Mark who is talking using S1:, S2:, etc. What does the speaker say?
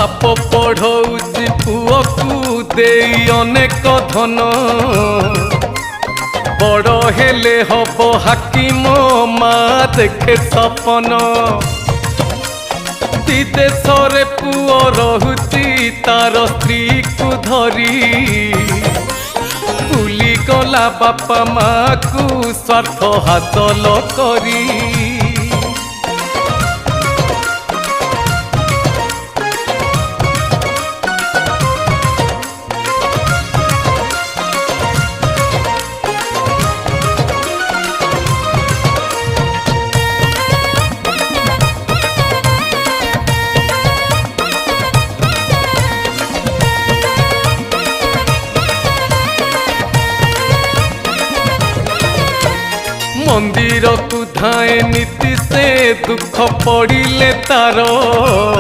S1: बाप पढ़ौची पुअकू देई अनेक धन बड़ हेले हब हाकिम मा देखे सपन विदेश रे पुओ रहुची तार स्त्री को धरी भूली गला बापा माँ को स्वार्थ हासिल करी मंदिर को धाए नीति से दुख पड़िले तार